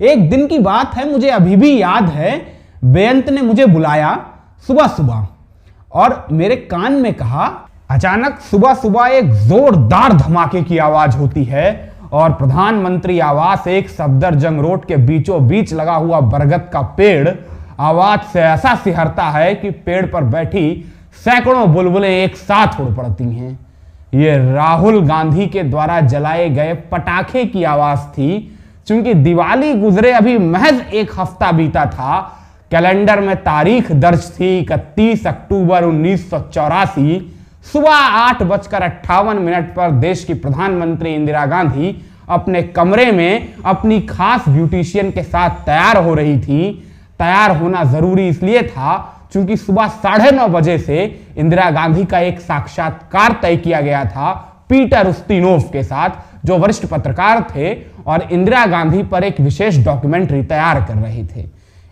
एक दिन की बात है, मुझे अभी भी याद है, बेअंत ने मुझे बुलाया सुबह सुबह और मेरे कान में कहा, अचानक सुबह सुबह एक जोरदार धमाके की आवाज होती है और प्रधानमंत्री आवास एक सफदरजंग रोड के बीचों बीच लगा हुआ बरगद का पेड़ आवाज से ऐसा सिहरता है कि पेड़ पर बैठी सैकड़ों बुलबुलें एक साथ उड़ पड़ती हैं। ये राहुल गांधी के द्वारा जलाए गए पटाखे की आवाज थी। चूंकि दिवाली गुजरे अभी महज एक हफ्ता बीता था, कैलेंडर में तारीख दर्ज थी 31 अक्टूबर 1984। सुबह 8:58 पर देश की प्रधानमंत्री इंदिरा गांधी अपने कमरे में अपनी खास ब्यूटिशियन के साथ तैयार हो रही थी। तैयार होना जरूरी इसलिए था क्योंकि सुबह 9:30 बजे से इंदिरा गांधी का एक साक्षात्कार तय किया गया था पीटर उस्तिनोव के साथ, जो वरिष्ठ पत्रकार थे और इंदिरा गांधी पर एक विशेष डॉक्यूमेंट्री तैयार कर रहे थे।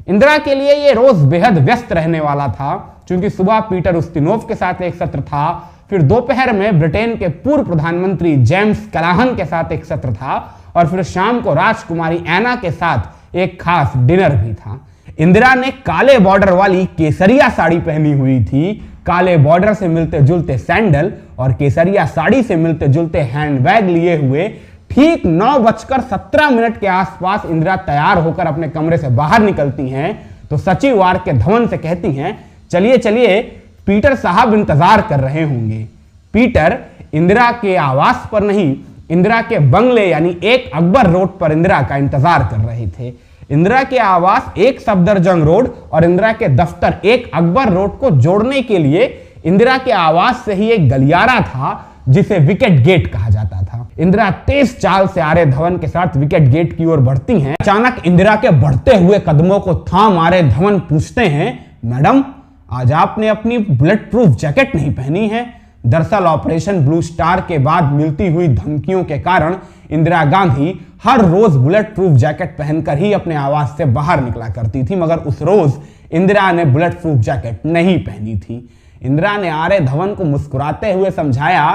इंदिरा के लिए यह रोज बेहद व्यस्त रहने वाला था, क्योंकि सुबह पीटर उस्तिनोव के साथ एक सत्र था, फिर दोपहर में ब्रिटेन के पूर्व प्रधानमंत्री जेम्स कैलाहन के साथ एक सत्र था और फिर शाम को राजकुमारी एना के साथ एक खास डिनर भी था। इंदिरा ने काले बॉर्डर वाली केसरिया साड़ी पहनी हुई थी, काले बॉर्डर से मिलते जुलते सैंडल और केसरिया साड़ी से मिलते जुलते हैंडबैग लिए हुए ठीक 9:17 के आसपास इंदिरा तैयार होकर अपने कमरे से बाहर निकलती हैं तो सचिव आर के धवन से कहती हैं, चलिए चलिए, पीटर साहब इंतजार कर रहे होंगे। पीटर इंदिरा के आवास पर नहीं, इंदिरा के बंगले यानी एक अकबर रोड पर इंदिरा का इंतजार कर रहे थे। इंदिरा के आवास एक सफदरजंग रोड और इंदिरा के दफ्तर एक अकबर रोड को जोड़ने के लिए इंदिरा के आवास से ही एक गलियारा था जिसे विकेट गेट कहा जाता था। इंदिरा तेज चाल से आर्य धवन के साथ विकेट गेट की ओर बढ़ती हैं। अचानक इंदिरा के बढ़ते हुए कदमों को थाम आर्य धवन पूछते हैं, मैडम, आज आपने अपनी बुलेट प्रूफ जैकेट नहीं पहनी है। दरअसल ऑपरेशन ब्लू स्टार के बाद मिलती हुई धमकियों के कारण इंदिरा गांधी हर रोज बुलेट प्रूफ जैकेट पहनकर ही अपने आवास से बाहर निकला करती थी, मगर उस रोज इंदिरा ने बुलेट प्रूफ जैकेट नहीं पहनी थी। इंदिरा ने आर्य धवन को मुस्कुराते हुए समझाया,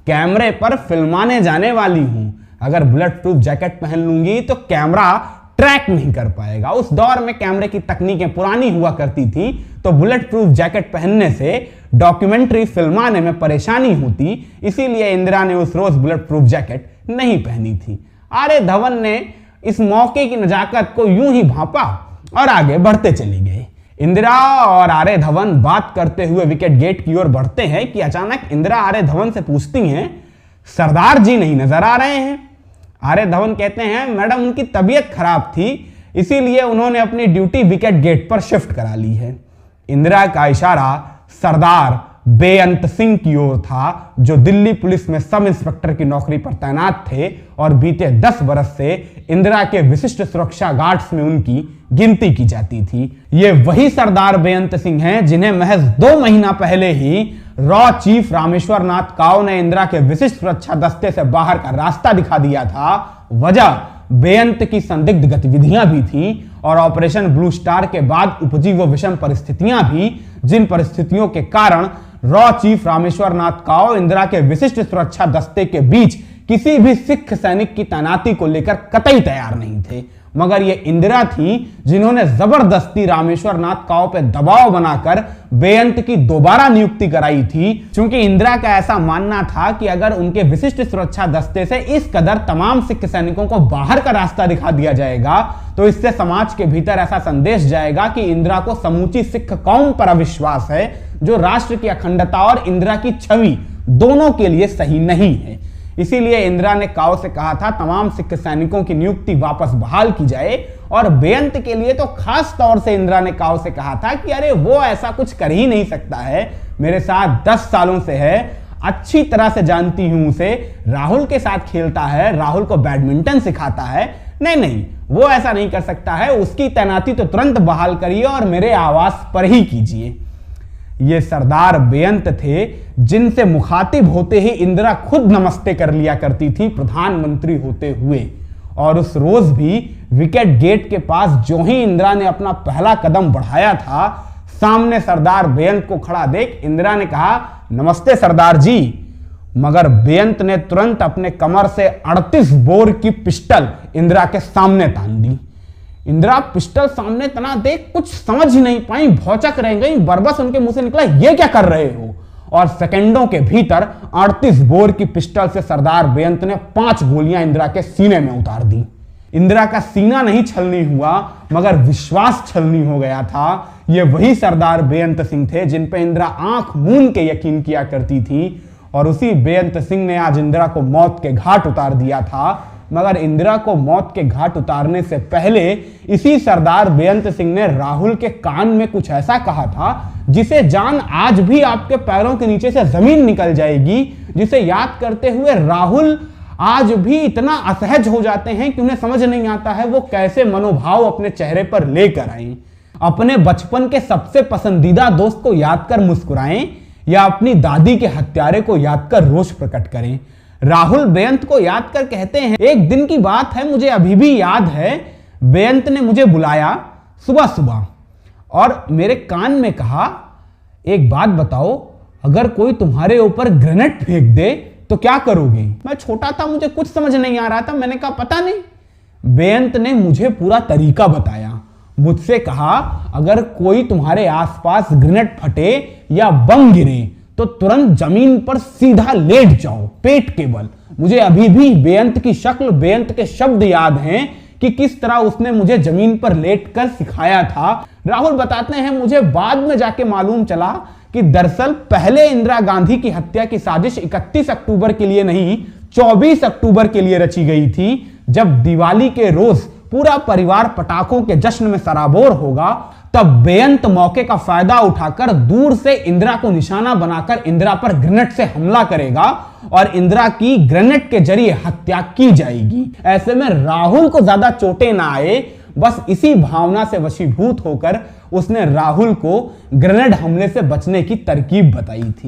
कैमरे पर फिल्माने जाने वाली हूं, अगर बुलेट प्रूफ जैकेट पहन लूंगी तो कैमरा ट्रैक नहीं कर पाएगा। उस दौर में कैमरे की तकनीकें पुरानी हुआ करती थी, तो बुलेट प्रूफ जैकेट पहनने से डॉक्यूमेंट्री फिल्माने में परेशानी होती, इसीलिए इंदिरा ने उस रोज बुलेट प्रूफ जैकेट नहीं पहनी थी। आर्य धवन ने इस मौके की नजाकत को यूं ही भांपा और आगे बढ़ते चली गई। इंदिरा और आर्य धवन बात करते हुए विकेट गेट की ओर बढ़ते हैं कि अचानक इंदिरा आर्य धवन से पूछती हैं, सरदार जी नहीं नजर आ रहे हैं। आर्य धवन कहते हैं, मैडम, उनकी तबीयत खराब थी, इसीलिए उन्होंने अपनी ड्यूटी विकेट गेट पर शिफ्ट करा ली है। इंदिरा का इशारा सरदार बेअंत सिंह की ओर था, जो दिल्ली पुलिस में सब इंस्पेक्टर की नौकरी पर तैनात थे और बीते 10 बरस से इंदिरा के विशिष्ट सुरक्षा गार्ड्स में उनकी गिनती की जाती थी। ये वही सरदार बेअंत सिंह हैं जिन्हें महज 2 महीना पहले ही रॉ चीफ रामेश्वर नाथ काव ने इंदिरा के विशिष्ट सुरक्षा दस्ते से बाहर का रास्ता दिखा दिया था। वजह बेअंत की संदिग्ध गतिविधियां भी थीं और ऑपरेशन ब्लू स्टार के बाद उपजी वो विषम परिस्थितियां भी, जिन परिस्थितियों के कारण रॉ चीफ रामेश्वर नाथ काव इंदिरा के विशिष्ट सुरक्षा दस्ते के बीच किसी भी सिख सैनिक की तैनाती को लेकर कतई तैयार नहीं थे। मगर ये इंदिरा थी जिन्होंने जबरदस्ती रामेश्वर नाथ काव पे दबाव बनाकर बेअंत की दोबारा नियुक्ति कराई थी, क्योंकि इंदिरा का ऐसा मानना था कि अगर उनके विशिष्ट सुरक्षा दस्ते से इस कदर तमाम सिख सैनिकों को बाहर का रास्ता दिखा दिया जाएगा तो इससे समाज के भीतर ऐसा संदेश जाएगा कि इंदिरा को समूची सिख कौम पर अविश्वास है, जो राष्ट्र की अखंडता और इंदिरा की छवि दोनों के लिए सही नहीं है। इसीलिए इंदिरा ने काव से कहा था तमाम सिख सैनिकों की नियुक्ति वापस बहाल की जाए, और बेअंत के लिए तो खास तौर से इंदिरा ने काव से कहा था कि अरे वो ऐसा कुछ कर ही नहीं सकता है, मेरे साथ 10 सालों से है, अच्छी तरह से जानती हूं उसे, राहुल के साथ खेलता है, राहुल को बैडमिंटन सिखाता है, नहीं, वो ऐसा नहीं कर सकता है, उसकी तैनाती तो तुरंत बहाल करिए और मेरे आवास पर ही कीजिए। ये सरदार बेअंत थे जिनसे मुखातिब होते ही इंदिरा खुद नमस्ते कर लिया करती थी प्रधानमंत्री होते हुए। और उस रोज भी विकेट गेट के पास जो ही इंदिरा ने अपना पहला कदम बढ़ाया था, सामने सरदार बेअंत को खड़ा देख इंदिरा ने कहा, नमस्ते सरदार जी। मगर बेअंत ने तुरंत अपने कमर से 38 बोर की पिस्टल इंदिरा के सामने तान दी। इंदिरा पिस्टल सामने तना देख कुछ समझ ही नहीं पाई, भौचक रह गई। बरबस उनके मुंह से निकला, ये क्या कर रहे हो? और सेकंडों के भीतर 38 बोर की पिस्टल से सरदार बेअंत ने 5 गोलियां इंदिरा के सीने में उतार दी। इंदिरा का सीना नहीं छलनी हुआ मगर विश्वास छलनी हो गया था। ये वही सरदार बेअंत सिंह थे जिन पे इंदिरा आंख मूंद के यकीन किया करती थी, और उसी बेअंत सिंह ने आज इंदिरा को मौत के घाट उतार दिया था। मगर इंदिरा को मौत के घाट उतारने से पहले इसी सरदार बेअंत सिंह ने राहुल के कान में कुछ ऐसा कहा था जिसे जान आज भी आपके पैरों के नीचे से जमीन निकल जाएगी, जिसे याद करते हुए राहुल आज भी इतना असहज हो जाते हैं कि उन्हें समझ नहीं आता है वो कैसे मनोभाव अपने चेहरे पर लेकर आए। अपने बचपन के सबसे पसंदीदा दोस्त को याद कर मुस्कुराएं या अपनी दादी के हत्यारे को याद कर रोष प्रकट करें। राहुल बेअंत को याद कर कहते हैं, एक दिन की बात है, मुझे अभी भी याद है, बेअंत ने मुझे बुलाया सुबह सुबह और मेरे कान में कहा, एक बात बताओ, अगर कोई तुम्हारे ऊपर ग्रेनेड फेंक दे तो क्या करोगे? मैं छोटा था, मुझे कुछ समझ नहीं आ रहा था। मैंने कहा पता नहीं। बेअंत ने मुझे पूरा तरीका बताया। मुझसे कहा, अगर कोई तुम्हारे आसपास ग्रेनेड फटे या बम गिरे तो तुरंत जमीन पर सीधा लेट जाओ, पेट के बल। मुझे अभी भी बेअंत की शक्ल, बेअंत के शब्द याद हैं कि किस तरह उसने मुझे जमीन पर लेटकर सिखाया था। राहुल बताते हैं, मुझे बाद में जाके मालूम चला कि दरअसल पहले इंदिरा गांधी की हत्या की साजिश 31 अक्टूबर के लिए नहीं, 24 अक्टूबर के लिए रची गई थी, जब दिवाली के रोज पूरा परिवार पटाखों के जश्न में सराबोर होगा। तब बेअंत मौके का फायदा उठाकर दूर से इंदिरा को निशाना बनाकर इंदिरा पर ग्रेनेड से हमला करेगा और इंदिरा की ग्रेनेड के जरिए हत्या की जाएगी। ऐसे में राहुल को ज्यादा चोटें ना आए, बस इसी भावना से वशीभूत होकर उसने राहुल को ग्रेनेड हमले से बचने की तरकीब बताई थी।